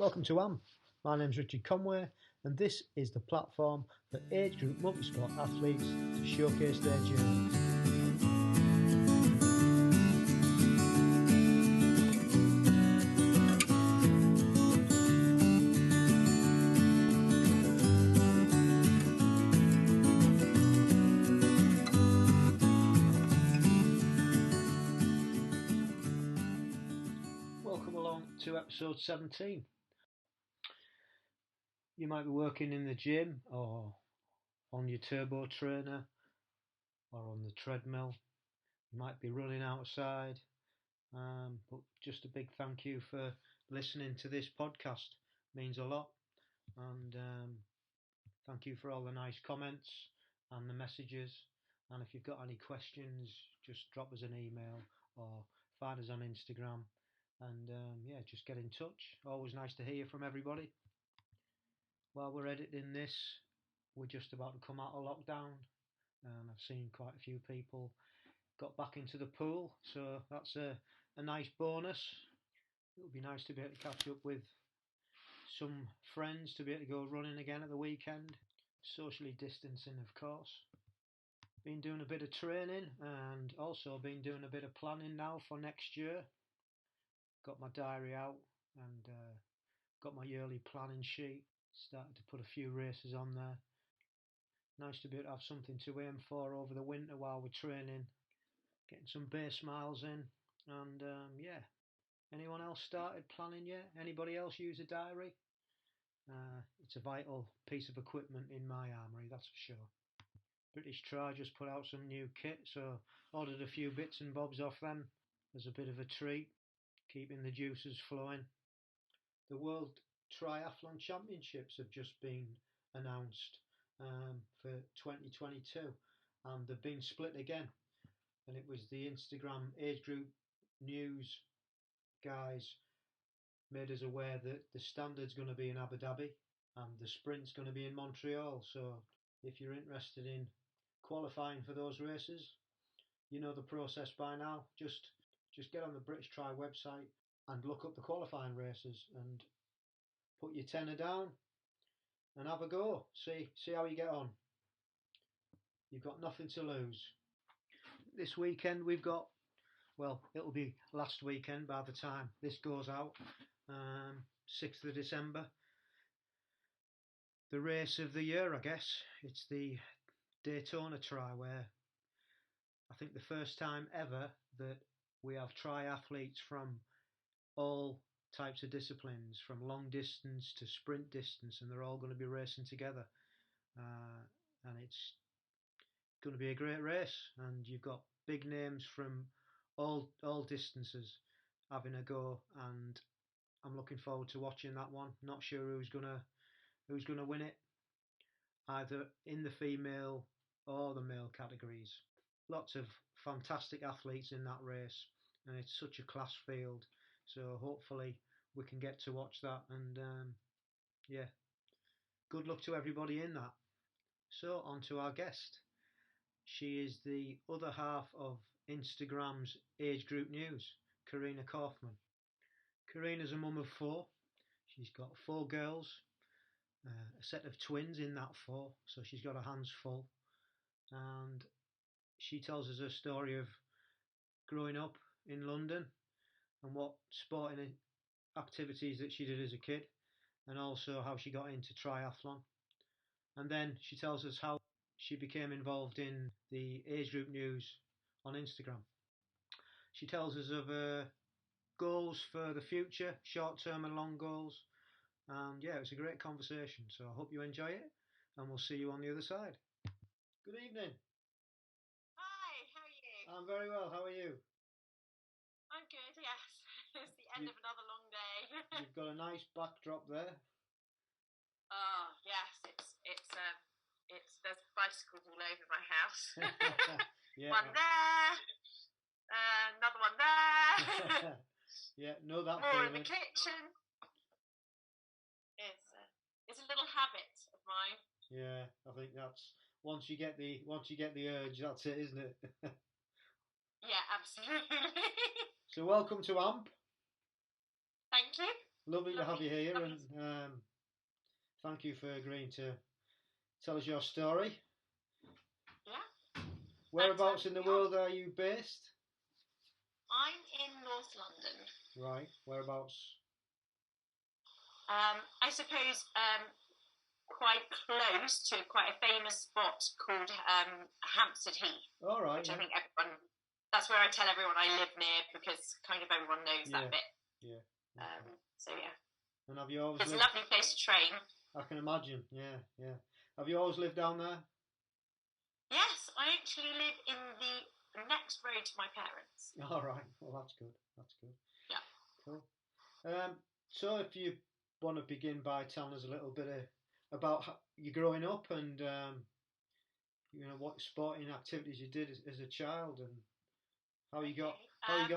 Welcome to AM. My name's Richard Conway, and this is the platform for age group multisport athletes to showcase their journey. Welcome along to episode 17. You might be working in the gym or on your turbo trainer or on the treadmill. You might be running outside, but just a big thank you for listening to this podcast. It means a lot, and thank you for all the nice comments and the messages. And if you've got any questions, just drop us an email or find us on Instagram, and just get in touch. Always nice to hear from everybody. While we're editing this, we're just about to come out of lockdown, and I've seen quite a few people got back into the pool, so that's a nice bonus. It would be nice to be able to catch up with some friends, to be able to go running again at the weekend, socially distancing of course. Been doing a bit of training and also been doing a bit of planning now for next year. Got my diary out and got my yearly planning sheet. Started to put a few races on there. Nice to be able to have something to aim for over the winter while we're training. Getting some base miles in. And anyone else started planning yet? Anybody else use a diary? It's a vital piece of equipment in my armoury, that's for sure. British Tri just put out some new kit, so ordered a few bits and bobs off them as a bit of a treat, keeping the juices flowing. The World Triathlon Championships have just been announced for 2022, and they've been split again. And it was the Instagram age group news guys made us aware that the standard's going to be in Abu Dhabi and the sprint's going to be in Montreal. So if you're interested in qualifying for those races, you know the process by now. Just get on the British Tri website and look up the qualifying races and put your tenner down and have a go. See how you get on. You've got nothing to lose. This weekend we've got, well, it'll be last weekend by the time this goes out, 6th of December. The race of the year, I guess. It's the Daytona Tri, where I think the first time ever that we have triathletes from all types of disciplines, from long distance to sprint distance, and they're all going to be racing together. And it's going to be a great race, and you've got big names from all distances having a go, and I'm looking forward to watching that one. Not sure who's gonna win it, either in the female or the male categories. Lots of fantastic athletes in that race, and it's such a class field. So hopefully we can get to watch that, and good luck to everybody in that. So on to our guest. She is the other half of Instagram's age group news, Karina Kaufmann. Karina's a mum of 4. She's got 4 girls, a set of twins in that 4, so she's got her hands full. And she tells us her story of growing up in London and what sporting activities that she did as a kid, and also how she got into triathlon. And then she tells us how she became involved in the age group news on Instagram. She tells us of her goals for the future, short-term and long goals. And yeah, it's a great conversation, so I hope you enjoy it, and we'll see you on the other side. Good evening. Hi, how are you? I'm very well, how are you? I'm good, yes. It's the end of another long day. You've got a nice backdrop there. Oh, yes, it's there's bicycles all over my house. Yeah. One there, another one there. Yeah, know that More feeling. in the kitchen. It's a little habit of mine. Yeah, I think that's once you get the urge, that's it, isn't it? Yeah, absolutely. So welcome to AMP. Thank you. Lovely to have you here, and thank you for agreeing to tell us your story. Yeah. Whereabouts in the world are you based? I'm in North London. Right. Whereabouts? I suppose quite close to quite a famous spot called Hampstead Heath. All right. Which I think everyone. That's where I tell everyone I live near, because kind of everyone knows that bit. Yeah. So yeah. And have you always? It's a lovely place to train. I can imagine. Yeah. Have you always lived down there? Yes, I actually live in the next road to my parents. All right. Well, that's good. Yeah. Cool. So if you want to begin by telling us a little bit about you growing up and what sporting activities you did as a child and how you got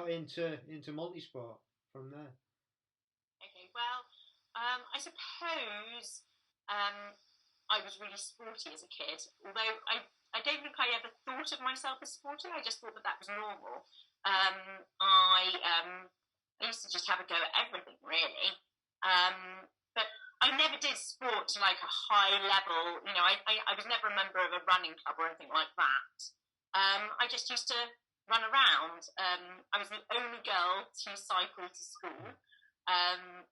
into multisport from there. Okay, well, I suppose I was really sporty as a kid, although I don't think I ever thought of myself as sporty. I just thought that was normal. I used to just have a go at everything, really. But I never did sport to like a high level. I was never a member of a running club or anything like that. I just used to run around. I was the only girl to cycle to school. And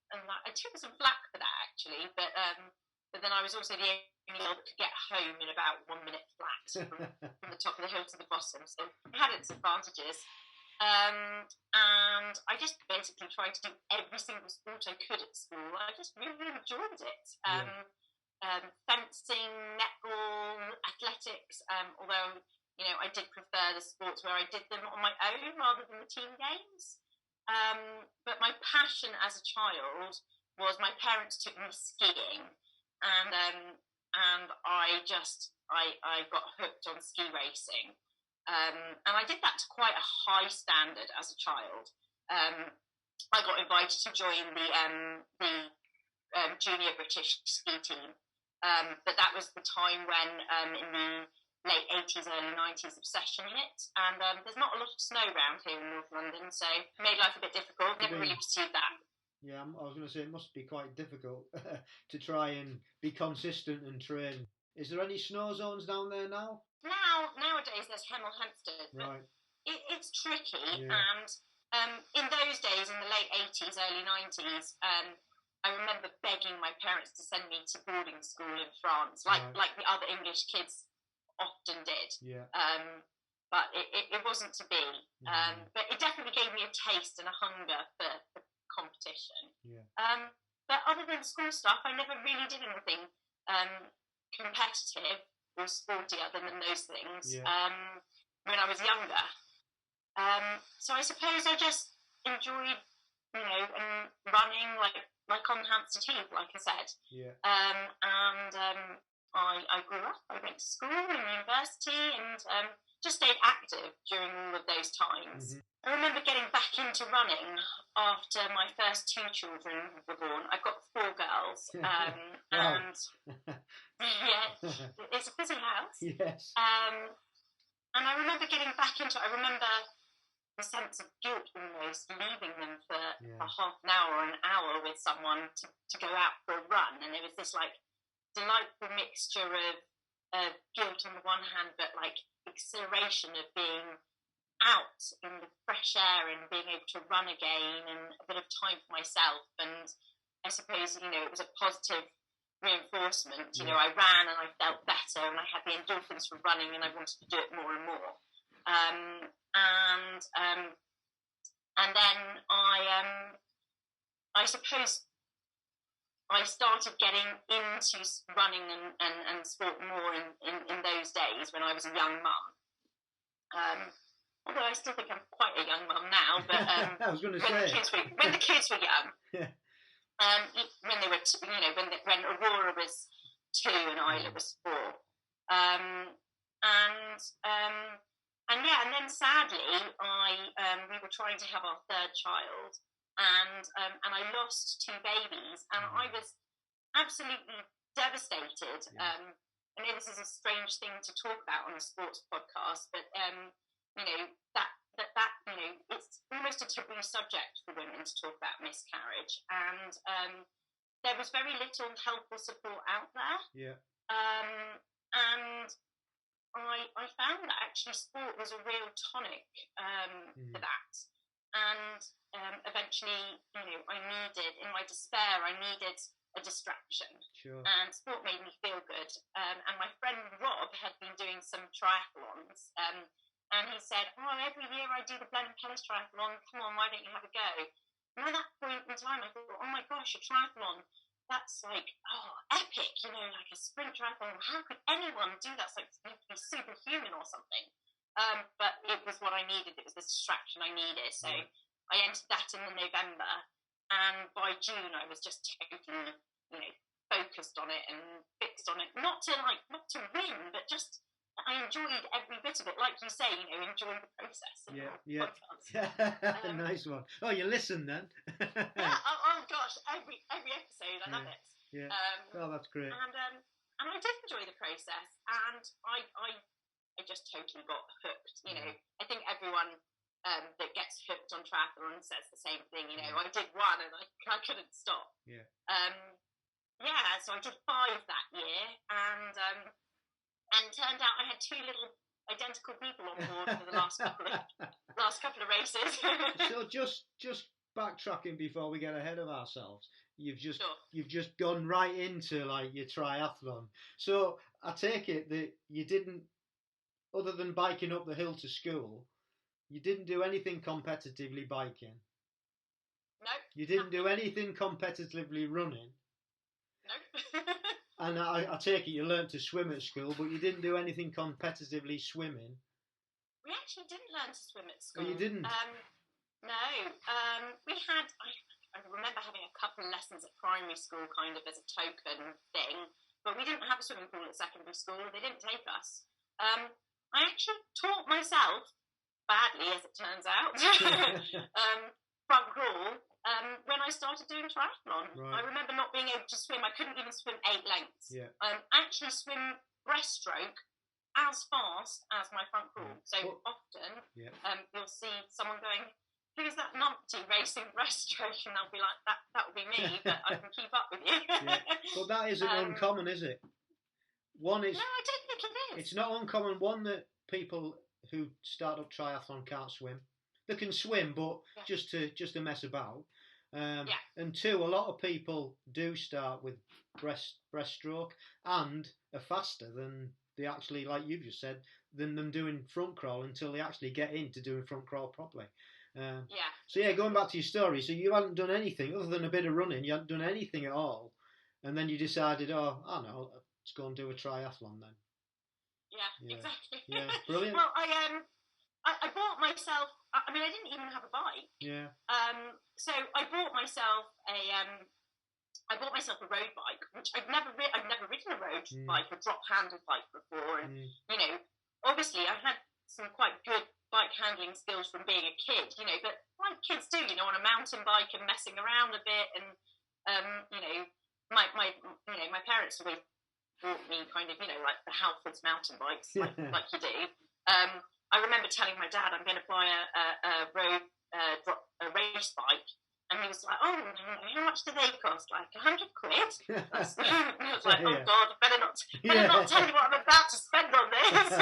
I took some flack for that, actually. But then I was also the only girl that could get home in about 1 minute flat from the top of the hill to the bottom. So it had its advantages. And I just basically tried to do every single sport I could at school. I just really, really enjoyed it. Fencing, netball, athletics, although, I did prefer the sports where I did them on my own rather than the team games. But my passion as a child was my parents took me skiing, and I got hooked on ski racing. And I did that to quite a high standard as a child. I got invited to join the junior British ski team, but that was the time when in the late 80s, early 90s, obsession hit, and there's not a lot of snow around here in North London, so it made life a bit difficult. Never really pursued that. Yeah, I was going to say it must be quite difficult to try and be consistent and train. Is there any snow zones down there now? Nowadays there's Hemel Hempstead, but right. It's tricky, and in those days, in the late 80s, early 90s, I remember begging my parents to send me to boarding school in France, like the other English kids often did. Yeah. But it wasn't to be. But it definitely gave me a taste and a hunger for competition. Yeah. But other than school stuff, I never really did anything competitive or sporty other than those things when I was younger. So I suppose I just enjoyed, running like on Hampstead Heath, like I said. Yeah. I grew up. I went to school and university, and just stayed active during all of those times. Mm-hmm. I remember getting back into running after my first 2 children were born. I've got 4 girls, and it's a busy house. Yes. And I remember getting back into it. I remember the sense of guilt almost leaving them for half an hour or an hour with someone to go out for a run. And there was this delightful mixture of guilt on the one hand, but exhilaration of being out in the fresh air and being able to run again and a bit of time for myself. And I suppose, it was a positive reinforcement. I ran and I felt better and I had the endorphins from running and I wanted to do it more and more. And then I suppose I started getting into running and sport more in those days when I was a young mum. Although I still think I'm quite a young mum now, but I was going to say when the kids were young, when they were when Aurora was 2 and Isla was 4, and then sadly we were trying to have our 3rd child, and I lost 2 babies, and I was absolutely devastated. I know this is a strange thing to talk about on a sports podcast, but that that it's almost a taboo subject for women to talk about miscarriage, and there was very little helpful support out there. Yeah. And I found that actually sport was a real tonic for that. And eventually, in my despair, I needed a distraction. Sure. And sport made me feel good. And my friend Rob had been doing some triathlons. And he said, every year I do the Blenheim Triathlon. Come on, why don't you have a go? And at that point in time, I thought, oh my gosh, a triathlon. That's like, epic, like a sprint triathlon. How could anyone do that? It's like you have to be superhuman or something. But it was what I needed. It was the distraction I needed. So I entered that in November. And by June, I was just totally, focused on it and fixed on it. Not to win, but just I enjoyed every bit of it. Like you say, enjoy the process. Yeah. Nice one. Oh, you listen then. Yeah. Oh gosh, every episode, I love it. Yeah. That's great. And I did enjoy the process, and I just totally got hooked. I think everyone that gets hooked on triathlon says the same thing. I did one and I couldn't stop. Yeah. So I did 5 that year, and turned out I had 2 little identical people on board for the last couple of races. So just backtracking before we get ahead of ourselves, you've just gone right into like your triathlon. So I take it that you didn't, other than biking up the hill to school, you didn't do anything competitively biking. No. You didn't do anything competitively running. No. And I take it you learnt to swim at school, but you didn't do anything competitively swimming. We actually didn't learn to swim at school. Oh, you didn't? No. We had, I remember having a couple of lessons at primary school kind of as a token thing, but we didn't have a swimming pool at secondary school. They didn't take us. I actually taught myself, badly as it turns out, front crawl, when I started doing triathlon. Right. I remember not being able to swim. I couldn't even swim 8 lengths. Yeah. Actually swim breaststroke as fast as my front crawl. So often you'll see someone going, who's that numpty racing breaststroke? And they'll be like, that will be me, but I can keep up with you. But that isn't uncommon, is it? No, I don't think it is. It's not uncommon. One, that people who start up triathlon can't swim. They can swim, but just to mess about. And 2, a lot of people do start with breaststroke and are faster than they actually, like you've just said, than them doing front crawl until they actually get into doing front crawl properly. So going back to your story, so you hadn't done anything other than a bit of running. You hadn't done anything at all, and then you decided, let's go and do a triathlon then. Yeah. Exactly. Yeah, brilliant. Well, I bought myself. I mean, I didn't even have a bike. Yeah. So I bought myself a road bike, which I've never ridden a road bike, a drop-handled bike before, and obviously I had some quite good bike handling skills from being a kid, but like kids do, on a mountain bike and messing around a bit, and my parents always bought me kind of like the Halfords mountain bikes, like you do. I remember telling my dad I'm going to buy a race bike, and he was like, "Oh, how much do they cost? Like £100?" I was like, "Oh God, better not tell you what I'm about to spend on this."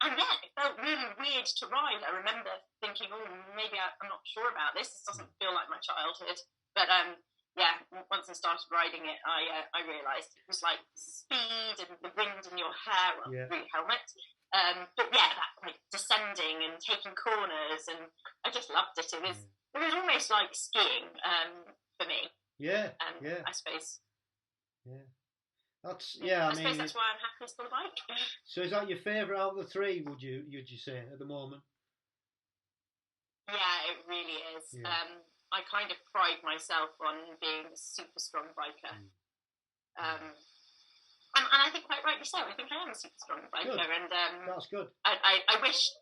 And it felt really weird to ride. I remember thinking, maybe I'm not sure about this. This doesn't feel like my childhood. But once I started riding it, I realised it was like speed and the wind in your hair through your helmet. But that like descending and taking corners, and I just loved it. It was almost like skiing for me. I suppose. Yeah. I suppose that's why I'm happiest on the bike. So is that your favourite out of the 3? Would you say at the moment? Yeah, it really is. Yeah. I kind of pride myself on being a super strong biker. And I think quite rightly so. I think I am a super strong biker. Good. And that's good. I wish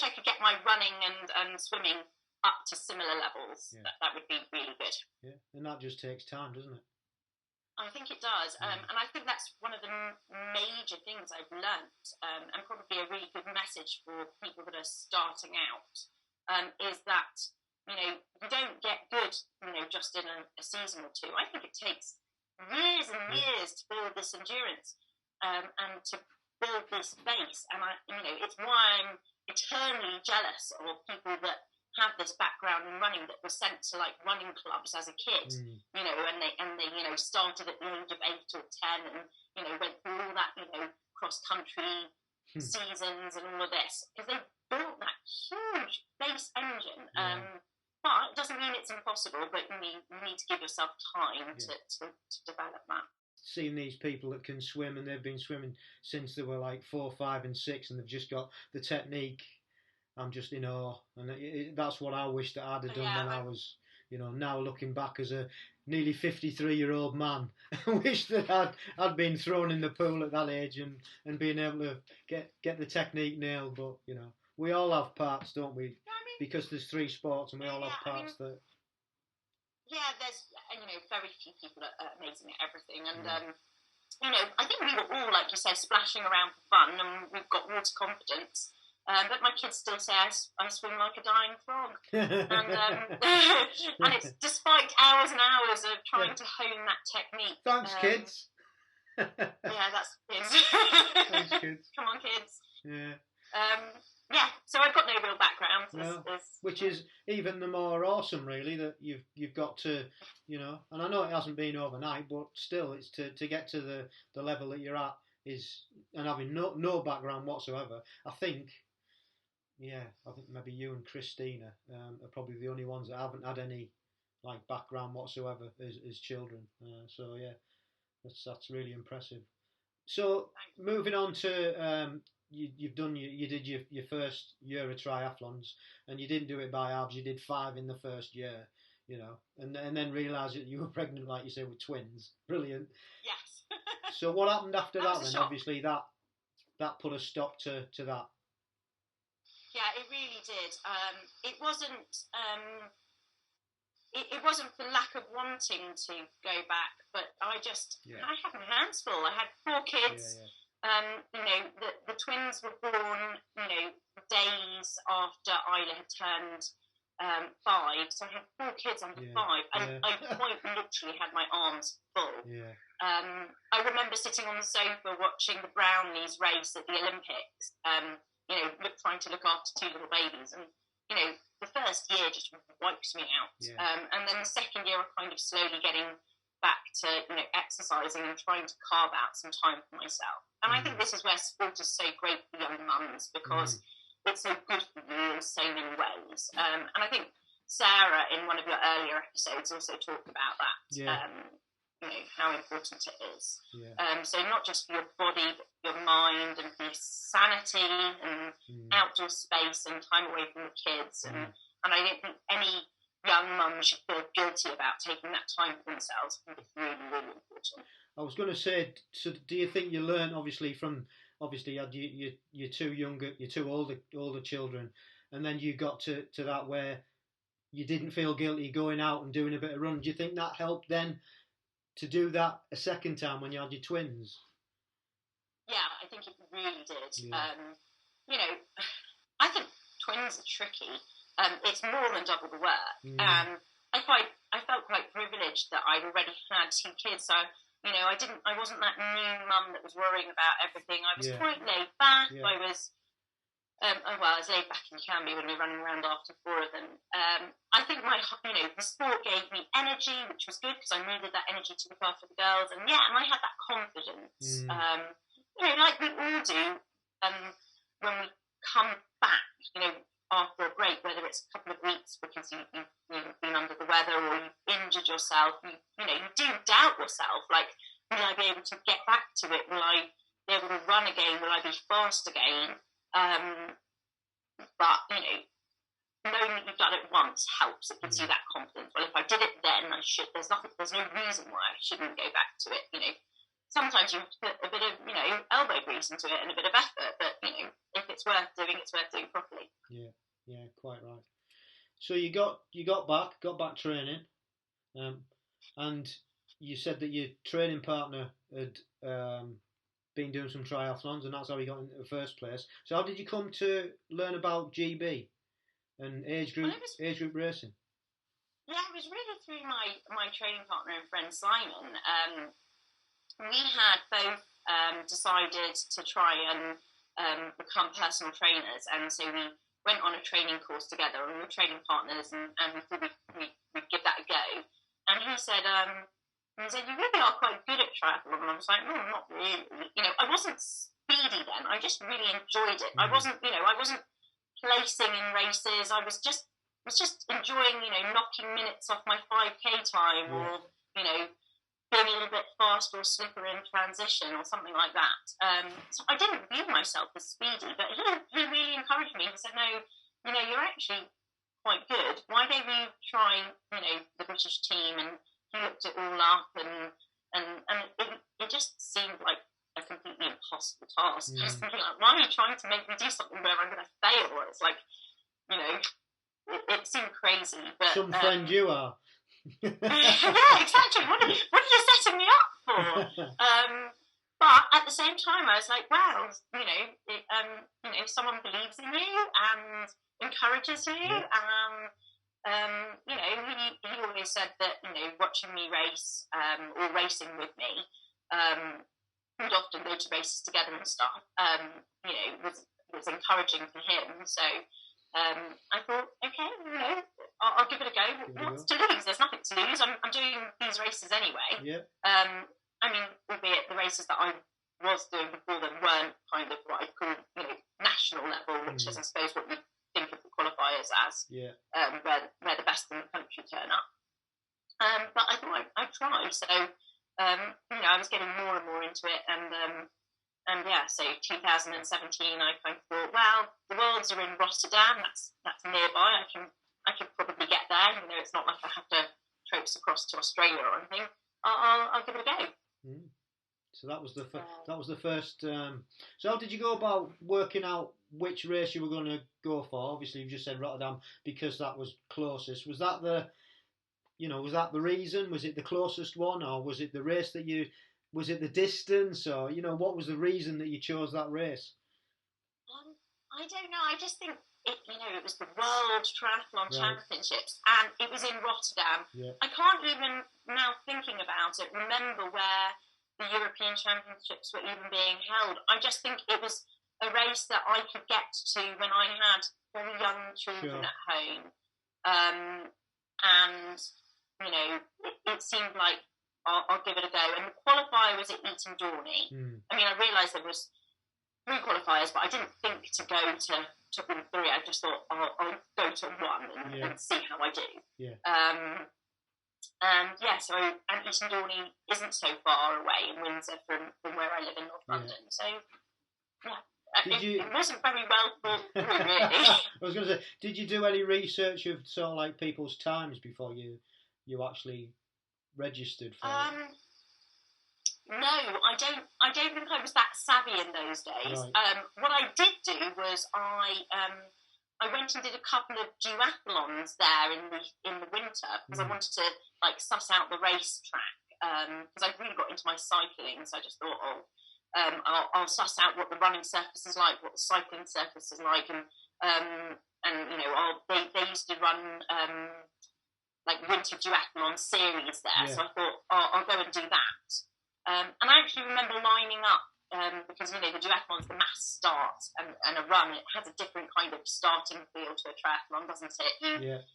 I could get my running and swimming up to similar levels. Yeah. That would be really good. Yeah, and that just takes time, doesn't it? I think it does, and I think that's one of the major things I've learnt, and probably a really good message for people that are starting out, is that, you know, you don't get good, you know, just in a season or two. I think it takes years and years to build this endurance, and to build this base. And you know, it's why I'm eternally jealous of people that have this background in running, that were sent to like running clubs as a kid, you know, and they you know, started at the age of 8 or 10, and you know, went through all that, you know, cross country seasons and all of this, because they built that huge base engine. But it doesn't mean it's impossible, but you need to give yourself time to develop that. Seeing these people that can swim, and they've been swimming since they were like 4, 5 and 6, and they've just got the technique, I'm just in awe, and that's what I wish that I'd have done when I was, you know, now looking back as a nearly 53-year-old man, I wish that I'd been thrown in the pool at that age and being able to get the technique nailed. But you know, we all have parts, don't we? Because there's 3 sports, and we all have parts that. Yeah, there's, you know, very few people are amazing at everything, and you know, I think we were all, like you said, splashing around for fun, and we've got water confidence. But my kids still say I swim like a dying frog, and it's despite hours and hours of trying to hone that technique. Thanks, kids. Yeah, that's kids. Thanks, kids. Come on, kids. Yeah. Yeah. So I've got no real background, which is even the more awesome, really, that you've got to, you know. And I know it hasn't been overnight, but still, it's to get to the level that you're at is, and having no background whatsoever. I think maybe you and Christina are probably the only ones that haven't had any like background whatsoever as children. So yeah, that's really impressive. So moving on to you did your first year of triathlons, and you didn't do it by halves. You did 5 in the first year, you know, and then realised that you were pregnant, like you say, with twins. Brilliant. Yes. So what happened after that then? Obviously that put a stop to that. Yeah, it really did. It wasn't. It wasn't for lack of wanting to go back, but I had my hands full. I had 4 kids. You know, the twins were born, you know, days after Isla had turned 5. So I had 4 kids under 5, and I quite literally had my arms full. I remember sitting on the sofa watching the Brownies race at the Olympics. You know, trying to look after 2 little babies, and you know, the first year just wipes me out, and then the second year I'm kind of slowly getting back to, you know, exercising and trying to carve out some time for myself. And I think this is where sport is so great for young mums, because it's so good for you in so many ways. And I think Sarah, in one of your earlier episodes, also talked about that. You know, how important it is. So not just for your body, but your mind, and for your sanity, and outdoor space, and time away from the kids. And I don't think any young mum should feel guilty about taking that time for themselves. I think it's really, really important. I was going to say, so do you think you learn, obviously you had your 2 older children, and then you got to that where you didn't feel guilty going out and doing a bit of running. Do you think that helped then to do that a second time when you had your twins? Yeah, I think it really did. You know, I think twins are tricky. It's more than double the work. I felt quite privileged that I'd already had 2 kids, so you know, I wasn't that new mum that was worrying about everything. I was quite laid back. I was as laid back as you can be when you're running around after 4 of them. I think the sport gave me energy, which was good because I needed that energy to look after the girls, and I had that confidence. You know, like we all do, when we come back, you know, after a break, whether it's a couple of weeks because you've been under the weather or you've injured yourself, you know, you do doubt yourself. Like, will I be able to get back to it? Will I be able to run again? Will I be fast again? But, you know, knowing that you've done it once helps. It gives you that confidence. Well, if I did it then, there's no reason why I shouldn't go back to it, you know. Sometimes you have to put a bit of, you know, elbow grease into it and a bit of effort, but, you know, if it's worth doing properly. Yeah, quite right. So you got back training, and you said that your training partner had been doing some triathlons, and that's how you got into the first place. So how did you come to learn about GB and age group racing? Yeah, it was really through my training partner and friend Simon. We had both decided to try and become personal trainers, and so we went on a training course together, and we were training partners, and we thought we'd give that a go. And he said, you really are quite good at triathlon. And I was like, no, not really. You know, I wasn't speedy then. I just really enjoyed it. I wasn't placing in races. I was just enjoying, knocking minutes off my 5K time, or, being a little bit fast or slipper in transition or something like that. So I didn't view myself as speedy, but he really encouraged me. He said, no, you're actually quite good. Why don't you try, the British team? And he looked it all up, and it just seemed like a completely impossible task. I was thinking, like, why are you trying to make me do something where I'm going to fail? It's like, it seemed crazy. But some friend you are. Yeah, exactly. What are you setting me up for? But at the same time, I was like, wow, someone believes in you and encourages you. He always said that, watching me race or racing with me, we'd often go to races together and stuff, was encouraging for him. So I thought, okay, I'll give it a go. What's to lose? There's nothing to lose. I'm doing these races anyway. Yeah. Albeit the races that I was doing before them weren't kind of what I'd call, national level, which is, I suppose, what we think of the qualifiers as. Yeah. Where the best in the country turn up. But I thought I'd try. So, I was getting more and more into it, and yeah, so 2017, I kind of thought, well, the Worlds are in Rotterdam. That's nearby. I can probably get there. It's not like I have to traipse across to Australia or anything. I'll give it a go. So that was the first. So how did you go about working out which race you were going to go for? Obviously, you just said Rotterdam because that was closest. Was that the reason? Was it the closest one, or was it the race that you? Was it the distance, or what was the reason that you chose that race? I don't know. I just think it was the World Triathlon Championships, and it was in Rotterdam. Yeah. I can't even, now thinking about it, remember where the European Championships were even being held. I just think it was a race that I could get to when I had very young children at home, and it seemed like I'll give it a go. And the qualifier was at Eton Dorney. I realised there was 3 qualifiers, but I didn't think to go to all 3. I just thought I'll go to one and see how I do. Yeah. So Eton Dorney isn't so far away in Windsor from where I live in North London. So it wasn't very well thought through, really. I was going to say, did you do any research of sort of like people's times before you actually registered for it? No, I don't think I was that savvy in those days. Right. What I did do was I went and did a couple of duathlons there in the winter because I wanted to suss out the race track because I'd really got into my cycling, so I just thought, I'll suss out what the running surface is like, what the cycling surface is like, and they used to run winter duathlon series there, so I thought I'll go and do that. And I actually remember lining up because the duathlon's the mass start and a run. It has a different kind of starting feel to a triathlon, doesn't it? Yeah.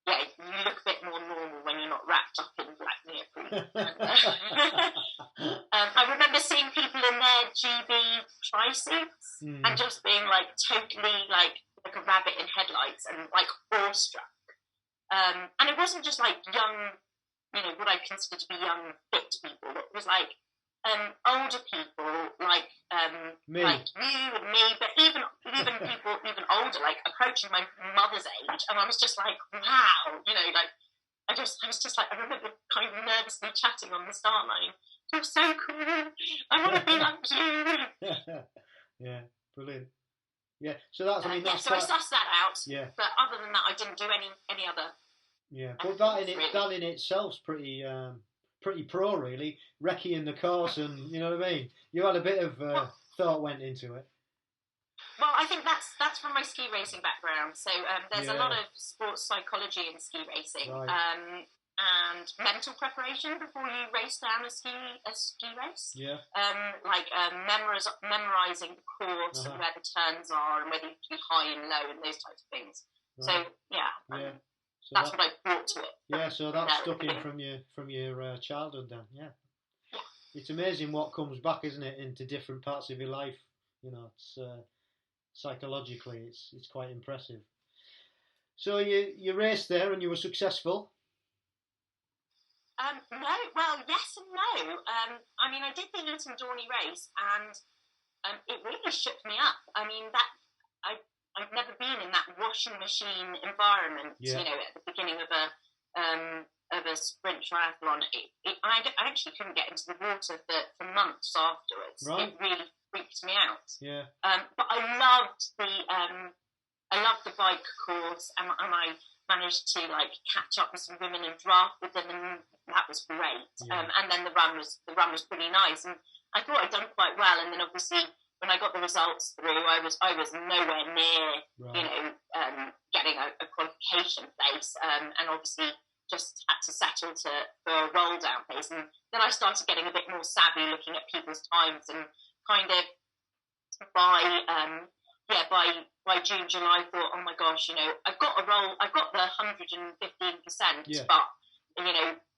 You look a bit more normal when you're not wrapped up in black neoprene. I remember seeing people in their GB tri-suits and just being totally like a rabbit in headlights and awestruck. And it wasn't just young, what I consider to be young, fit people. It was older people, me. like you and me, but even people even older, approaching my mother's age, and I was just like, wow, I was just like, I remember kind of nervously chatting on the start line. You're so cool. I want to be like you. Yeah, brilliant. Yeah, so that's so I sussed that out. Yeah. But other than that, I didn't do any other. Yeah, but that in itself's pretty pretty pro, really, recceing the course, and you know what I mean. You had a bit of thought went into it. Well, I think that's from my ski racing background. So there's a lot of sports psychology in ski racing, and mental preparation before you race down a ski race. Yeah. Memorizing the course and where the turns are and whether you can be high and low and those types of things. Right. So so that's what I brought to it. Yeah, so that stuck in from your childhood then. Yeah. It's amazing what comes back, isn't it, into different parts of your life. You know, it's psychologically, it's quite impressive. So you raced there and you were successful. No, well, yes and no. I mean, I did the Eton Dorney race, and it really shook me up. I mean, I've never been in that washing machine environment. You know, at the beginning of a sprint triathlon, I actually couldn't get into the water for months afterwards. Right. It really freaked me out. Yeah. But I loved the bike course, and I managed to catch up with some women and draft with them, and that was great. Yeah. And then the run was pretty nice, and I thought I'd done quite well. And then obviously when I got the results through, I was nowhere near getting a qualification place, and obviously just had to settle for a roll down place. And then I started getting a bit more savvy, looking at people's times, and kind of by June, July, I thought, oh my gosh, I've got a roll, I've got the 115%, but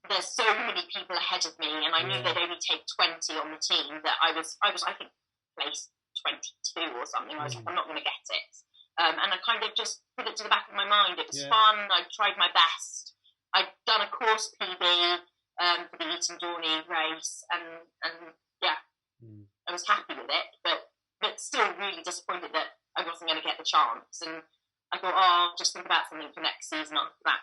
there's so many people ahead of me, and I knew they'd only take 20 on the team. That I was I think placed 22 or something. I was like, I'm not going to get it, and I kind of just put it to the back of my mind. It was fun. I tried my best. I'd done a course PB for the Eton Dorney race, and I was happy with it, but still really disappointed that I wasn't going to get the chance. And I thought, I'll just think about something for next season after that.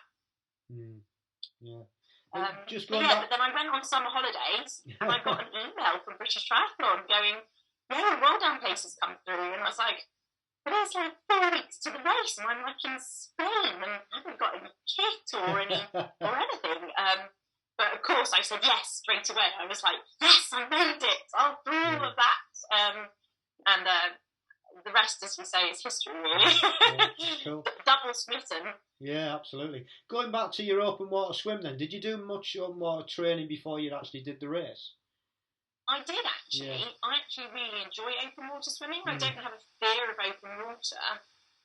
But then I went on summer holidays, and I got an email from British Triathlon going, well done places come through. And I was like, but there's 4 weeks to the race, and I'm in Spain, and I haven't got any kit or anything. But of course I said yes straight away. I was like, yes, I made it. I'll do all of that. And the rest, as we say, is history, really. Cool. Double smitten. Yeah, absolutely. Going back to your open water swim then, did you do much open water training before you actually did the race? I did, actually. Yeah. I actually really enjoy open water swimming. I don't have a fear of open water.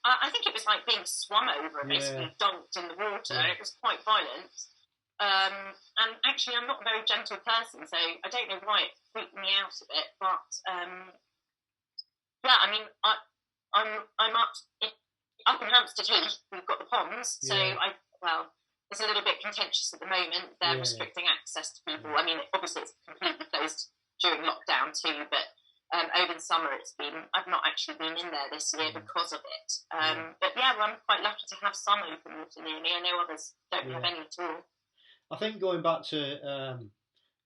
I think it was like being swum over, basically dunked in the water. Yeah. It was quite violent. And actually, I'm not a very gentle person, so I don't know why it freaked me out a bit. But I mean, I'm up in Hampstead Heath. We've got the ponds, so it's a little bit contentious at the moment. They're restricting access to people. I mean, obviously, it's completely closed during lockdown too, but over the summer I've not actually been in there this year because of it. But I'm quite lucky to have some open water near me. I know others don't have any at all. I think going back to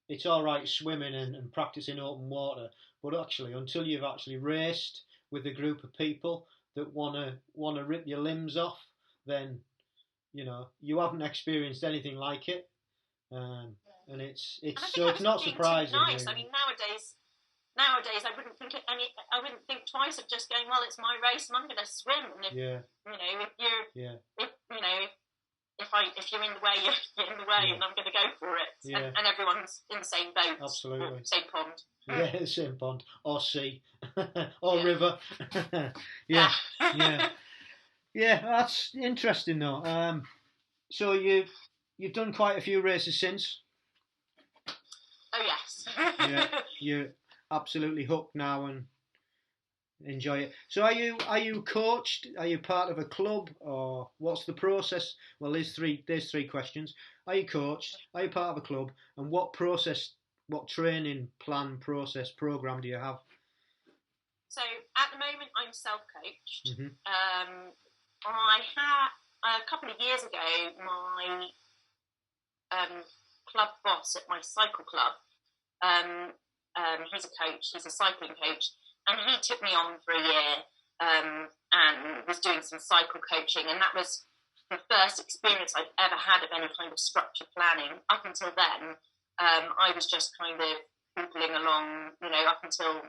it's all right swimming and practicing open water, but actually until you've actually raced with a group of people that wanna rip your limbs off, then you haven't experienced anything like it, and it's not surprising. Nice. Really. I mean, nowadays I wouldn't think twice of just going, well, it's my race and I'm going to swim. And if you're in the way, you're in the way, and I'm going to go for it. Yeah. And everyone's in the same boat. Absolutely. Same pond. Yeah, the same pond. Or sea. Or river. Yeah. Yeah, that's interesting though. So you've done quite a few races since? Oh, yes. Yeah, you're absolutely hooked now and enjoy it. So are you coached? Are you part of a club, or what's the process? Well, there's three questions. Are you coached? Are you part of a club? And what training plan, program do you have? So at the moment I'm self-coached. Mm-hmm. I had a couple of years ago my club boss at my cycle club. He's a coach. He's a cycling coach. And he took me on for a year and was doing some cycle coaching. And that was the first experience I've ever had of any kind of structured planning. Up until then, I was just kind of poodling along, up until,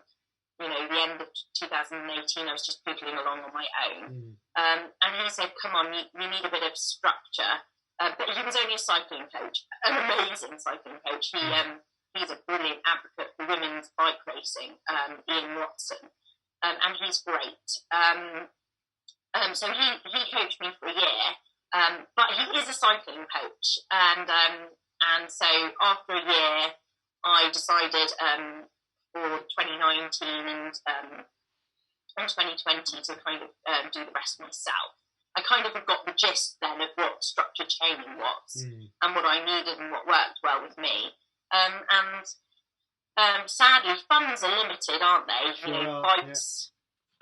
the end of 2018, I was just poodling along on my own. And he said, come on, you need a bit of structure. But he was only a cycling coach, an amazing cycling coach. He's a brilliant advocate for women's bike racing, Ian Watson, and he's great. So he coached me for a year, but he is a cycling coach, and so after a year, I decided for 2019 and 2020 to kind of do the rest myself. I kind of got the gist then of what structured training was and what I needed and what worked well with me. And sadly, funds are limited, aren't they? Bikes,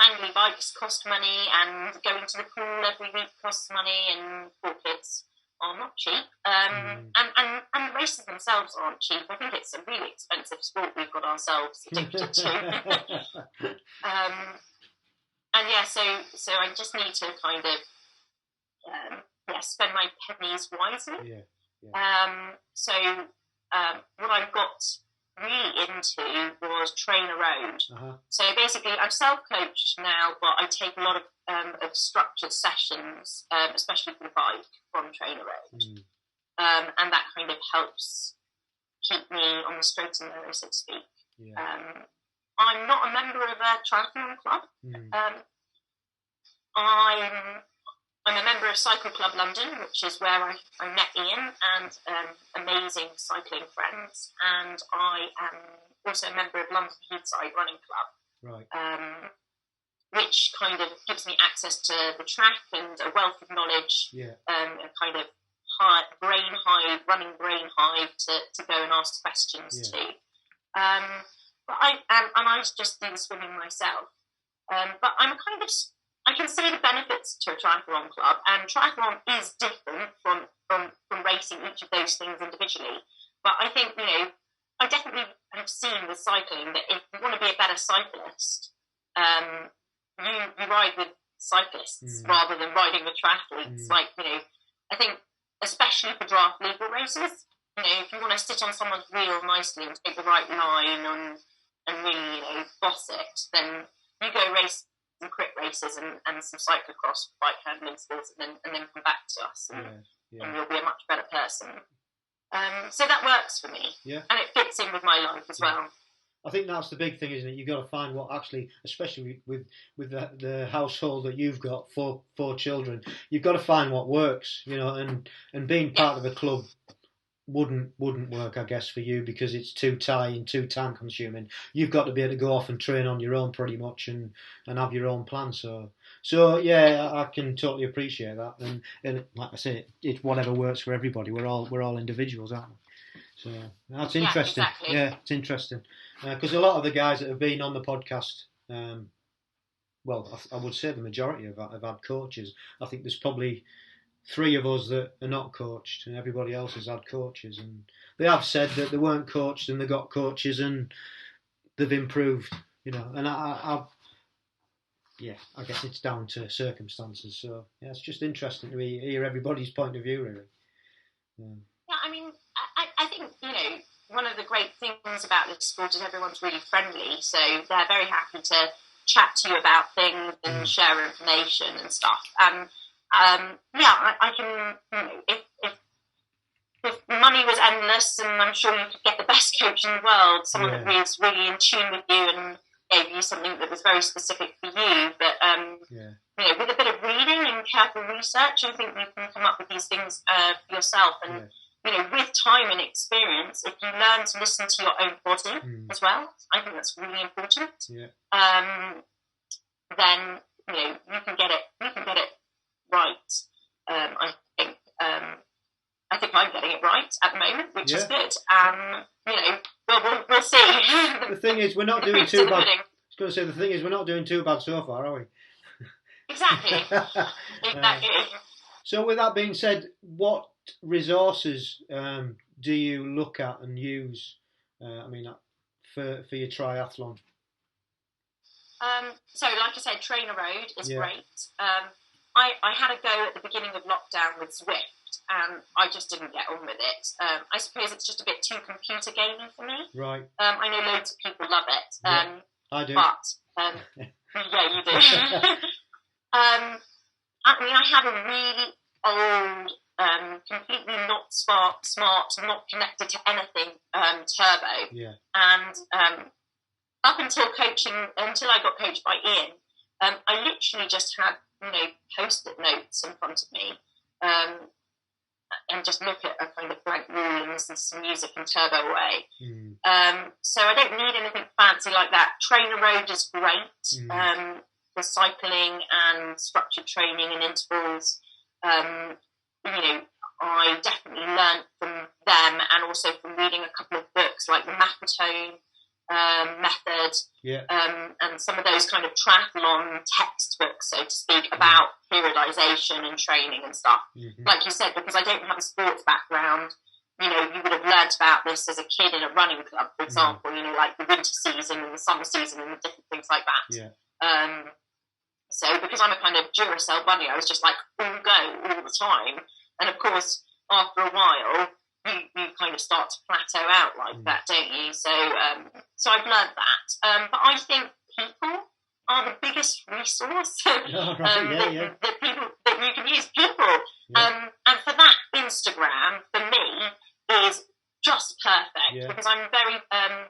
family bikes cost money, and going to the pool every week costs money, and poor kids are not cheap. And the races themselves aren't cheap. I think it's a really expensive sport we've got ourselves addicted to. So I just need to kind of spend my pennies wisely. So what I got really into was Trainer Road. So basically, I'm self-coached now, but I take a lot of structured sessions, especially for the bike, from Trainer Road. And that kind of helps keep me on the straight and narrow, so to speak. I'm not a member of a triathlon club. I'm a member of Cycle Club London, which is where I met Ian and amazing cycling friends. And I am also a member of London Heathside Running Club, which kind of gives me access to the track and a wealth of knowledge, a kind of running brain hive to go and ask questions to. But I just do the swimming myself. But I can see the benefits to a triathlon club, and triathlon is different from racing each of those things individually. But I think, I definitely have seen with cycling that if you want to be a better cyclist, you ride with cyclists rather than riding with triathletes. I think, especially for draft legal races, if you want to sit on someone's wheel nicely and take the right line and really, boss it, then you go race some crit races and some cyclocross bike handling skills, and then come back to us, and you'll be a much better person. So that works for me, and it fits in with my life as well. I think that's the big thing, isn't it? You've got to find what actually, especially with the household that you've got, four children, you've got to find what works, and being part of a club wouldn't work, I guess, for you, because it's too time consuming. You've got to be able to go off and train on your own pretty much and have your own plan. So yeah, I can totally appreciate that. And like I say, it's whatever works for everybody. We're all individuals, aren't we? So that's interesting. Yeah, exactly. Yeah, it's interesting because a lot of the guys that have been on the podcast, well, I would say the majority have had coaches. I think there's probably 3 of us that are not coached, and everybody else has had coaches, and they have said that they weren't coached and they got coaches and they've improved, and I guess it's down to circumstances. So yeah, it's just interesting to hear everybody's point of view, really. I mean, I think, one of the great things about this sport is everyone's really friendly, so they're very happy to chat to you about things and share information and stuff. And I can, if money was endless, and I'm sure you could get the best coach in the world, someone that was really in tune with you and gave you something that was very specific for you. But, with a bit of reading and careful research, I think you can come up with these things for yourself. And, with time and experience, if you learn to listen to your own body as well, I think that's really important. Then, you can get it right. I think I'm getting it right at the moment, which is good. We'll see. The thing is, we're not doing too bad. I was going to say, the thing is, we're not doing too bad so far, are we? Exactly. So, with that being said, what resources do you look at and use? For your triathlon. So, like I said, Trainer Road is great. I had a go at the beginning of lockdown with Zwift, subject, and I just didn't get on with it. I suppose it's just a bit too computer gamey for me. Right. I know loads of people love it. Yeah, I do. But, yeah, you do. I mean, I have a really old, completely not smart, not connected to anything, turbo. Yeah. And up until I got coached by Ian, I literally just had, post-it notes in front of me, and just look at a kind of blank wall and listen to some music and turbo away. So I don't need anything fancy like that. Trainer Road is great for cycling and structured training and intervals. I definitely learned from them, and also from reading a couple of books like the Mapatone method, and some of those kind of triathlon textbooks, so to speak, about periodization and training and stuff. Like you said, because I don't have a sports background, you would have learnt about this as a kid in a running club, for example, like the winter season and the summer season and different things like that. So because I'm a kind of Duracell bunny, I was just like, all go, all the time. And of course, after a while, you kind of start to plateau out like that, don't you? So I've learned that. But I think people are the biggest resource that people that you can use. People, and for that, Instagram for me is just perfect because I'm very, I'm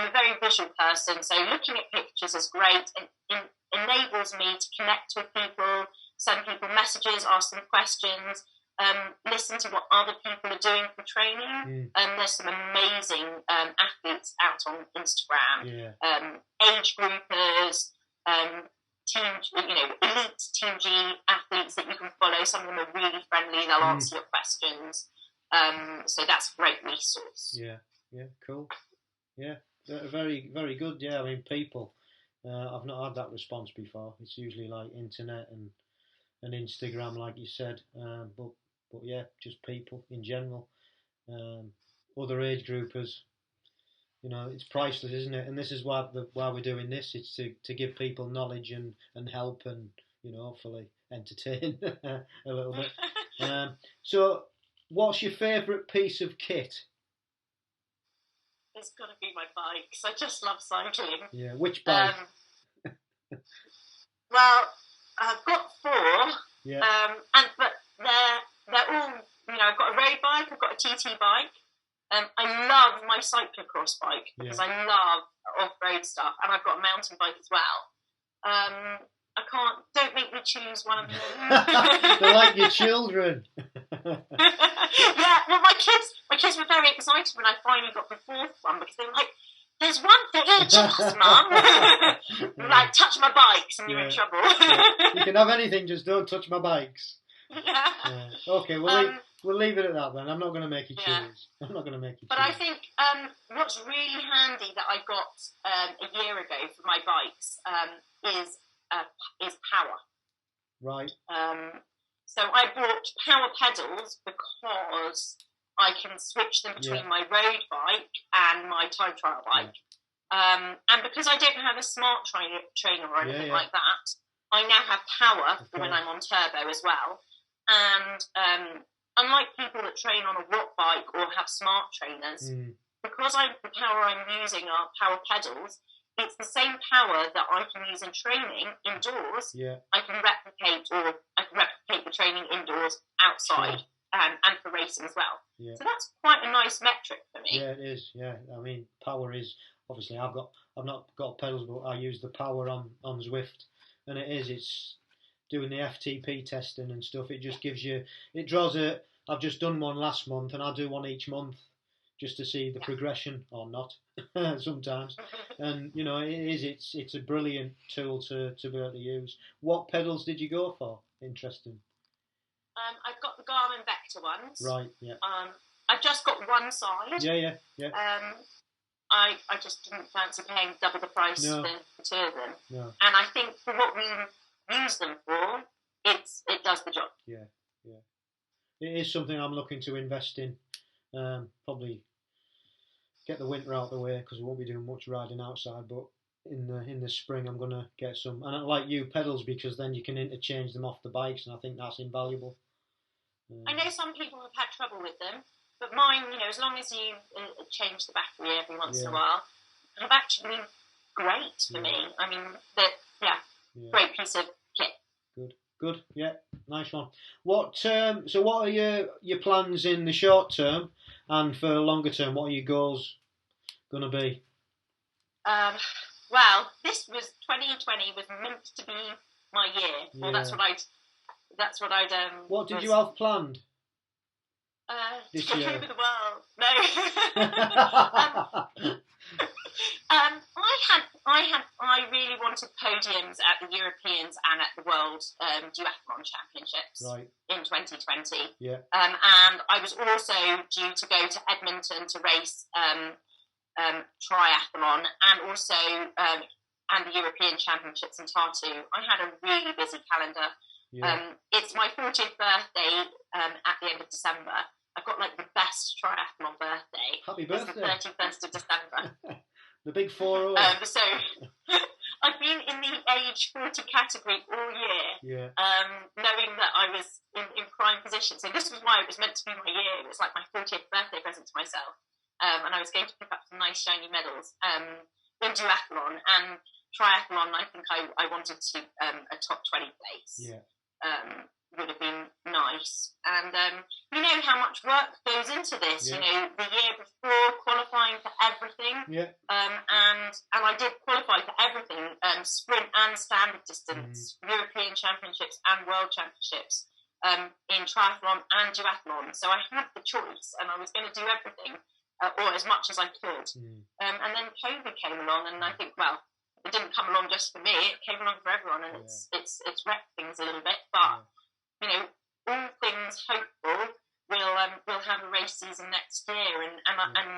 a very visual person. So looking at pictures is great and enables me to connect with people, send people messages, ask them questions. Listen to what other people are doing for training. There's some amazing athletes out on Instagram, age groupers, elite Team G athletes that you can follow. Some of them are really friendly. They'll answer your questions. So that's a great resource. Yeah, cool. Yeah, very, very good. Yeah, I mean, people. I've not had that response before. It's usually like internet and Instagram, like you said. But yeah, just people in general. Other age groupers, it's priceless, isn't it? And this is why we're doing this. It's to give people knowledge and help and, hopefully entertain a little bit. So what's your favourite piece of kit? It's got to be my bikes. I just love cycling. Yeah, which bike? Well, I've got 4. Yeah. But they're all, I've got a road bike, I've got a TT bike. I love my cyclocross bike because I love off-road stuff, and I've got a mountain bike as well. Don't make me choose one of them. They're like your children. Yeah, well, my kids were very excited when I finally got the 4th one because they were like, "There's one for each of us, Mum." Like, touch my bikes and you're in trouble. You can have anything, just don't touch my bikes. Okay, we'll leave it at that then. I'm not going to make you choose. I'm not going to make you choose. But I think what's really handy that I got a year ago for my bikes is power. Right. So I bought power pedals because I can switch them between my road bike and my time trial bike. And because I don't have a smart trainer or anything like that, I now have power for when I'm on turbo as well. And unlike people that train on a watt bike or have smart trainers, because the power I'm using are power pedals, it's the same power that I can use in training indoors. I can replicate the training indoors outside and for racing as well. So that's quite a nice metric for me. Yeah, it is. Yeah, I mean, power is obviously I've not got pedals, but I use the power on Zwift, and it's doing the FTP testing and stuff. It just gives you, it draws I've just done one last month, and I do one each month just to see the progression or not sometimes. And it's a brilliant tool to be able to use. What pedals did you go for? Interesting. I've got the Garmin Vector ones. Right. Yeah. I've just got one side. Yeah. I just didn't fancy paying double the price for 2 of them. No. And I think for what we use them for, it does the job. Yeah. It is something I'm looking to invest in. Probably get the winter out of the way because we won't be doing much riding outside. But in the spring, I'm gonna get some. And I like you pedals because then you can interchange them off the bikes, and I think that's invaluable. I know some people have had trouble with them, but mine, as long as you change the battery every once in a while, have actually been great for me. I mean, great piece of kit. Good, yeah, nice one. What so what are your plans in the short term, and for longer term? What are your goals going to be? Well, this was 2020 was meant to be my year. Well, that's what I'd. What did you have planned? To go over the world. No. I really wanted podiums at the Europeans and at the World Duathlon Championships in 2020. Yeah. And I was also due to go to Edmonton to race triathlon and also and the European Championships in Tartu. I had a really busy calendar. Yeah. It's my 40th birthday at the end of December. I've got like the best triathlon birthday. Happy birthday! It's the 31st of December. The big 4-0. So I've been in the age 40 category all year, knowing that I was in prime position. So this was why it was meant to be my year. It was like my 40th birthday present to myself, and I was going to pick up some nice shiny medals in duathlon and triathlon. I think I wanted to a top 20 place. Yeah. Would have been nice, and you know how much work goes into this. Yeah. You know, the year before qualifying for everything, and I did qualify for everything, sprint and standard distance, European Championships and World Championships, in triathlon and duathlon. So I had the choice, and I was going to do everything, or as much as I could. And then COVID came along, and I think, well, it didn't come along just for me; it came along for everyone, and it's wrecked things a little bit, but. You know, all things hopeful, we'll have a race season next year, and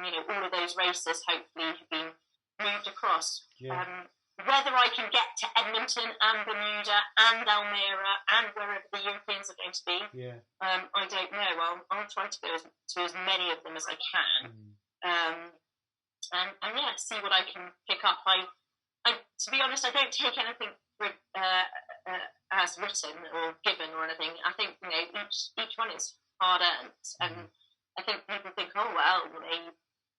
you know, all of those races hopefully have been moved across. Whether I can get to Edmonton and Bermuda and Almere and wherever the Europeans are going to be, I don't know. I'll try to go to as many of them as I can, and see what I can pick up. I to be honest, I don't take anything as written or given or anything. I think, you know, each one is hard earned, and I think people think, oh well, you know,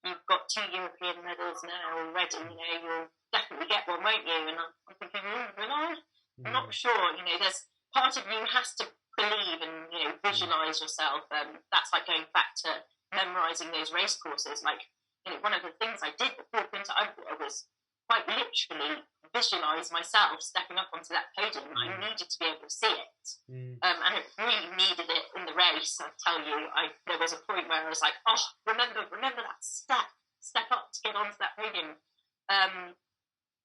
you've got 2 European medals now already, you know, you'll definitely get one, won't you? And I'm thinking, will I? I'm not sure. You know, there's part of you has to believe and, you know, visualise yourself. That's like going back to memorising those race courses. Like, you know, one of the things I did before Winter Over was quite literally visualise myself stepping up onto that podium. I needed to be able to see it, and it really needed it in the race. I tell you, there was a point where I was like, "Oh, remember that step up to get onto that podium."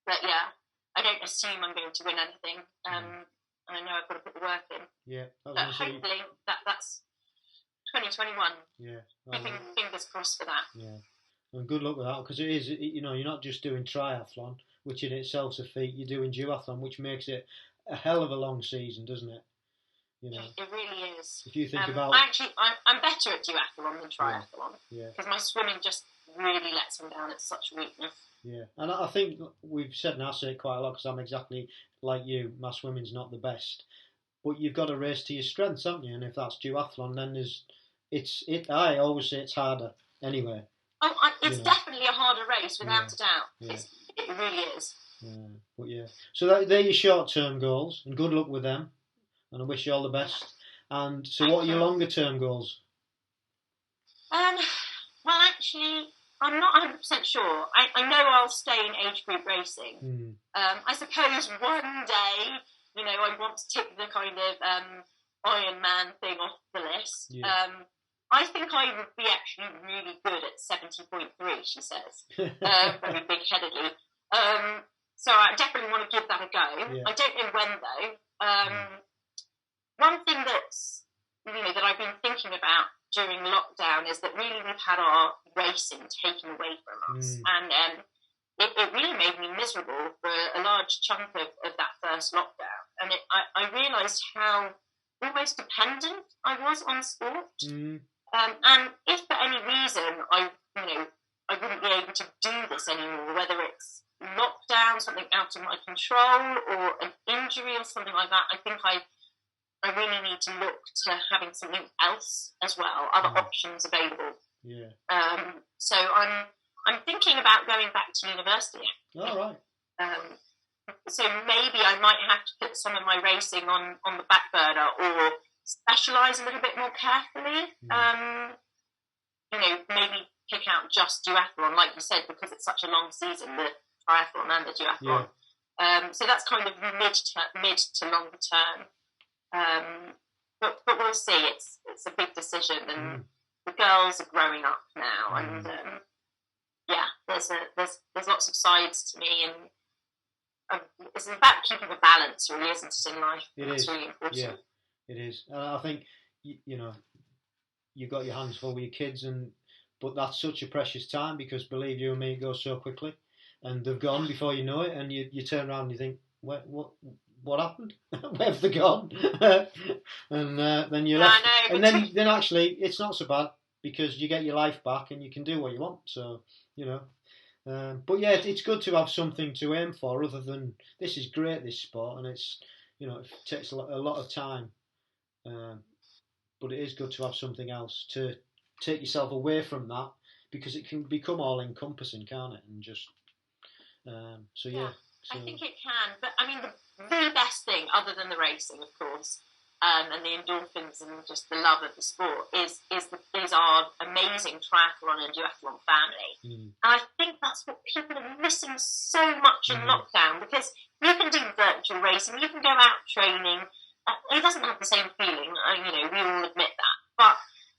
But yeah, I don't assume I'm going to win anything. I know I've got to put the work in. Yeah, but hopefully that's 2021. Yeah, keeping fingers crossed for that. Yeah. And good luck with that, because it is, you know, you're not just doing triathlon, which in itself's a feat, you're doing duathlon, which makes it a hell of a long season, doesn't it? You know, it really is. If you think about... I'm better at duathlon than triathlon, because my swimming just really lets me down. It's such a weakness. Yeah, and I think we've said, and I say it quite a lot, because I'm exactly like you, my swimming's not the best, but you've got to race to your strengths, haven't you? And if that's duathlon, then I always say it's harder anyway. Oh, it's definitely a harder race, without a doubt. Yeah. It really is. But so they're your short-term goals, and good luck with them, and I wish you all the best. And so what are your longer-term goals? Well, actually, I'm not 100% sure. I know I'll stay in age group racing. I suppose one day, you know, I want to tick the kind of Ironman thing off the list. I think I would be actually really good at 70.3, she says, very big-headededly. So I definitely want to give that a go. I don't know when, though. One thing that's, you know, that I've been thinking about during lockdown is that really we've had our racing taken away from us. And it really made me miserable for a large chunk of that first lockdown. And I realised how almost dependent I was on sport. And if for any reason I wouldn't be able to do this anymore, whether it's lockdown, something out of my control, or an injury or something like that, I think I really need to look to having something else as well, other options available. Yeah. So I'm thinking about going back to university. All right. So maybe I might have to put some of my racing on the back burner, or specialise a little bit more carefully. Maybe pick out just duathlon, like you said, because it's such a long season, the triathlon and the duathlon. Yeah. So that's kind of mid to longer term. But we'll see. It's a big decision, and the girls are growing up now, and there's lots of sides to me, and it's about keeping a balance, really, isn't it, in life? It's really important. Yeah, it is. I think you've got your hands full with your kids, but that's such a precious time, because believe you me, it goes so quickly, and they've gone before you know it, and you turn around and you think, what happened? Where have they gone? And then you're left. And then actually, it's not so bad, because you get your life back and you can do what you want. So, but yeah, it's good to have something to aim for, other than, this is great, this sport, and it's, it takes a lot of time. But it is good to have something else to take yourself away from that, because it can become all encompassing, can't it? And just, so yeah. I think it can, but I mean, the best thing, other than the racing, of course, and the endorphins and just the love of the sport, is our amazing triathlon and duathlon family. And I think that's what people are missing so much in lockdown, because you can do virtual racing, you can go out training, it doesn't have the same feeling, we all admit that, but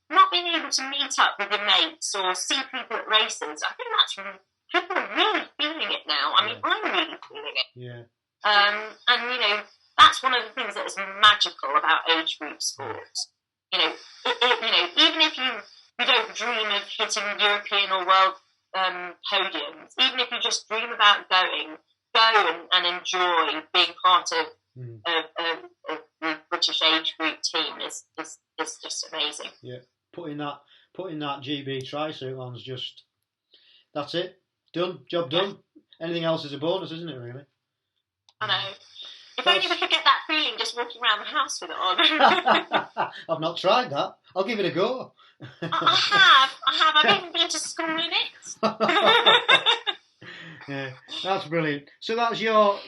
not being able to meet up with your mates or see people at races, I think that's really, people are really feeling it now. I mean, I'm really feeling it. Yeah. And that's one of the things that is magical about age group sports. Even if you don't dream of hitting European or world podiums, even if you just dream about go and enjoy being part of the British age group team is just amazing. Yeah, putting that GB tri-suit on's just, that's it, done, job done. Anything else is a bonus, isn't it, really? I know. If only we could get that feeling just walking around the house with it on. I've not tried that. I'll give it a go. I have. I've even been to school in it. Yeah, that's brilliant. So that's your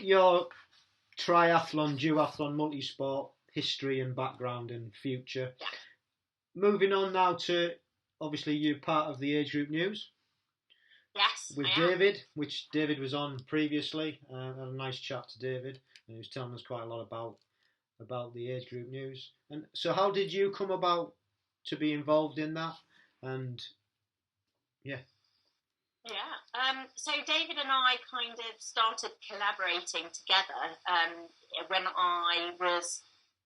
triathlon, duathlon, multi-sport history and background and future. Yeah. Moving on now to, obviously, you're part of the age group news. Yes, with David, which David was on previously. Had a nice chat to David, and he was telling us quite a lot about the age group news. And so, how did you come about to be involved in that? And so David and I kind of started collaborating together when I was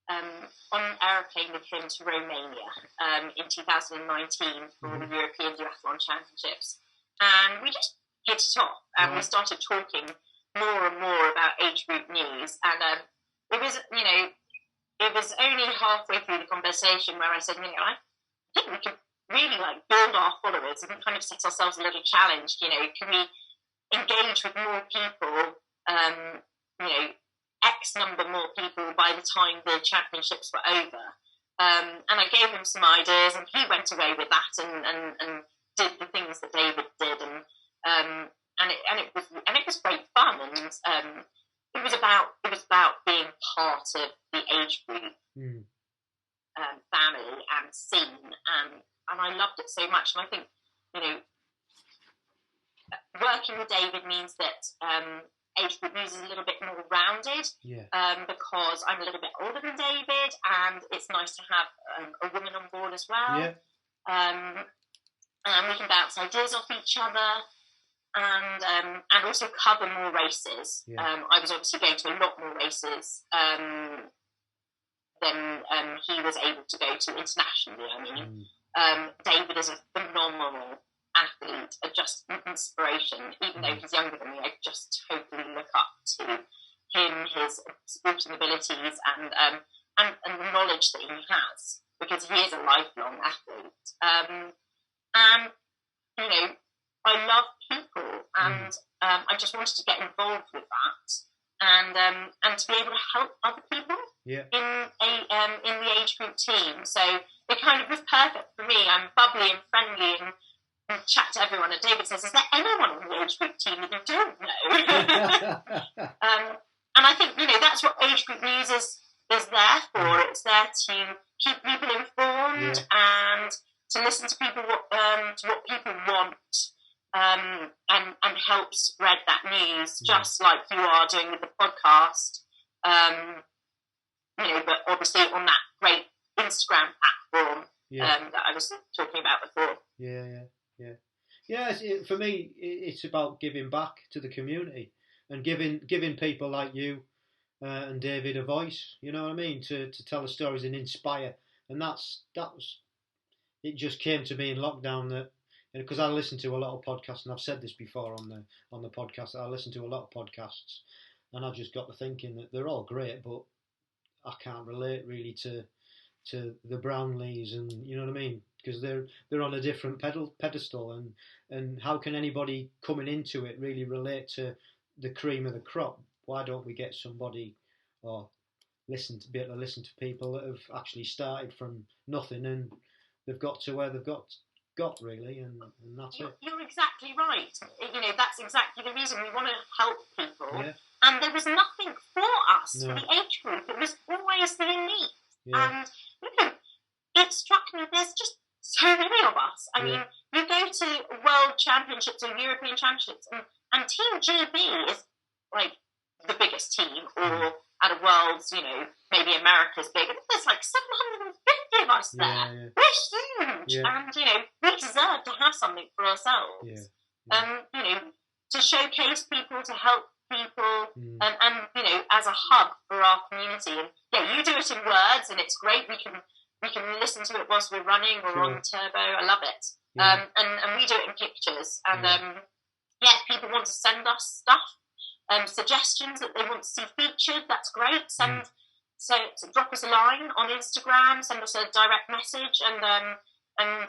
on an aeroplane with him to Romania in 2019 for the European Duathlon Championships. And we just hit it off, and we started talking more and more about age group news. And it was only halfway through the conversation where I said, I think we could really build our followers and kind of set ourselves a little challenge. Can we engage with more people? X number more people by the time the championships were over. And I gave him some ideas, and he went away with that and did the things that David did, and it was great fun, and it was about being part of the age group family and scene, and I loved it so much. And I think working with David means that age group news is a little bit more rounded, because I'm a little bit older than David, and it's nice to have a woman on board as well. And we can bounce ideas off each other, and also cover more races. I was obviously going to a lot more races than he was able to go to internationally. David is a phenomenal athlete, just an inspiration. Even though he's younger than me, I just totally look up to him, his sporting abilities, and the knowledge that he has, because he is a lifelong athlete. And I love people, and I just wanted to get involved with that, and to be able to help other people. Yeah. In the age group team. So it kind of was perfect for me. I'm bubbly and friendly and chat to everyone. And David says, "Is there anyone in the age group team that you don't know?" And I think, that's what age group news is there for. It's there to keep people informed and to listen to people to what people want, and help spread that news, just like you are doing with the podcast. But obviously on that great Instagram platform that I was talking about before. Yeah. For me, it's about giving back to the community and giving people like you and David a voice. You know what I mean? To tell the stories and inspire. And that was. It just came to me in lockdown that, because I listen to a lot of podcasts, and I've said this before on the podcast, I listen to a lot of podcasts, and I've just got to thinking that they're all great, but I can't relate really to the Brownlees, and you know what I mean, because they're on a different pedestal, and how can anybody coming into it really relate to the cream of the crop? Why don't we get somebody or be able to listen to people that have actually started from nothing and they've got to where they've got really, and that's it. You're exactly right. That's exactly the reason we want to help people. Yeah. And there was nothing for us for the age group. It was always the elite. Yeah. And it struck me, there's just so many of us. I mean, you go to World Championships or European Championships, and Team GB is like the biggest team, or out of Worlds, maybe America's big. There's like 750 of us there. Yeah. We're huge. Yeah. And, we deserve to have something for ourselves. Yeah. To showcase people, to help people, and as a hub for our community. And you do it in words, and it's great. We can listen to it whilst we're running or on turbo. I love it. Yeah. And we do it in pictures. And if people want to send us stuff, suggestions that they want to see featured, that's great. So drop us a line on Instagram, send us a direct message, and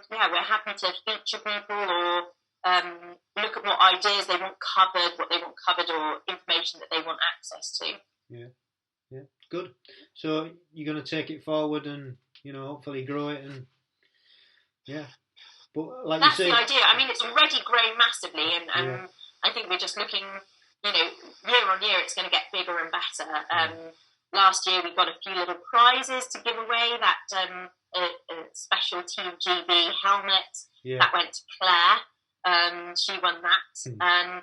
we're happy to feature people or look at what ideas they want covered, or information that they want access to. Yeah, good. So you're going to take it forward and hopefully grow it, and but like that's you say, the idea. I mean, it's already grown massively, and I think we're just looking. Year on year, it's going to get bigger and better. Last year, we got a few little prizes to give away. That a special Team GB helmet that went to Claire. She won that, and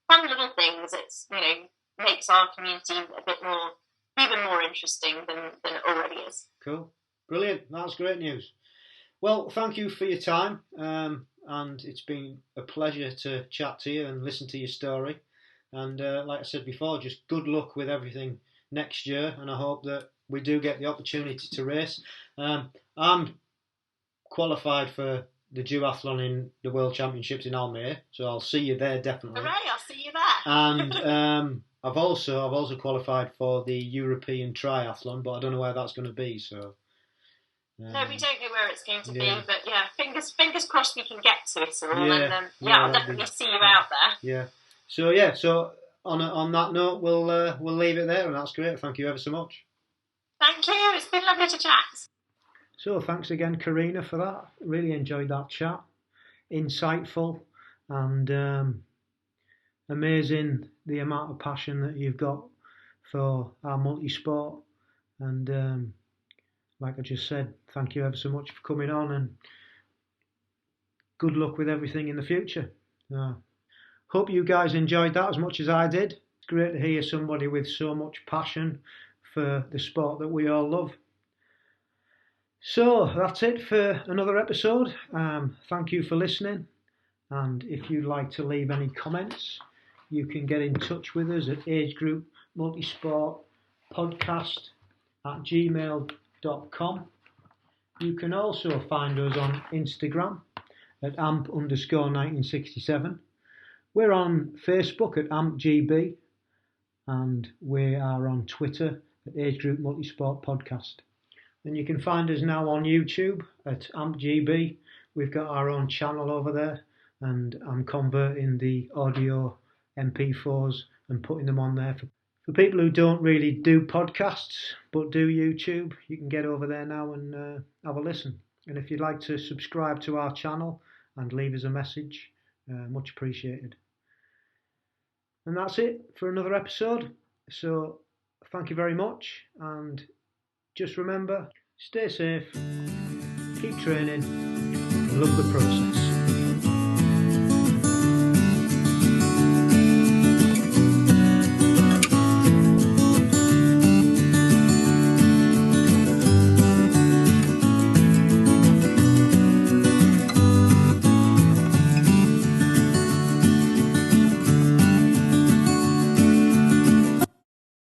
fun little things. It's makes our community even more interesting than it already is. Cool, brilliant. That's great news. Well, thank you for your time. And it's been a pleasure to chat to you and listen to your story. And like I said before, just good luck with everything next year. And I hope that we do get the opportunity to race. I'm qualified for the duathlon in the World Championships in Almere, so I'll see you there definitely. Hooray! I'll see you there. And I've also qualified for the European Triathlon, but I don't know where that's going to be. So. No, we don't know where it's going to be, but fingers crossed we can get to it all, and I'll definitely see you out there. Yeah. So on that note, we'll leave it there, and that's great. Thank you ever so much. Thank you. It's been lovely to chat. So thanks again, Karina, for that. Really enjoyed that chat. Insightful and amazing the amount of passion that you've got for our multi-sport, and. Like I just said, thank you ever so much for coming on, and good luck with everything in the future. Hope you guys enjoyed that as much as I did. It's great to hear somebody with so much passion for the sport that we all love. So that's it for another episode. Thank you for listening, and if you'd like to leave any comments, you can get in touch with us at Age Group Multisport Podcast at gmail.com. You can also find us on Instagram at amp_1967. We're on Facebook at ampgb, and we are on Twitter at Age Group Multisport Podcast. And you can find us now on YouTube at ampgb. We've got our own channel over there, and I'm converting the audio MP4s and putting them on there for For people who don't really do podcasts but do YouTube, you can get over there now and have a listen. And if you'd like to subscribe to our channel and leave us a message, much appreciated. And that's it for another episode. So thank you very much, and just remember, stay safe, keep training, and love the process.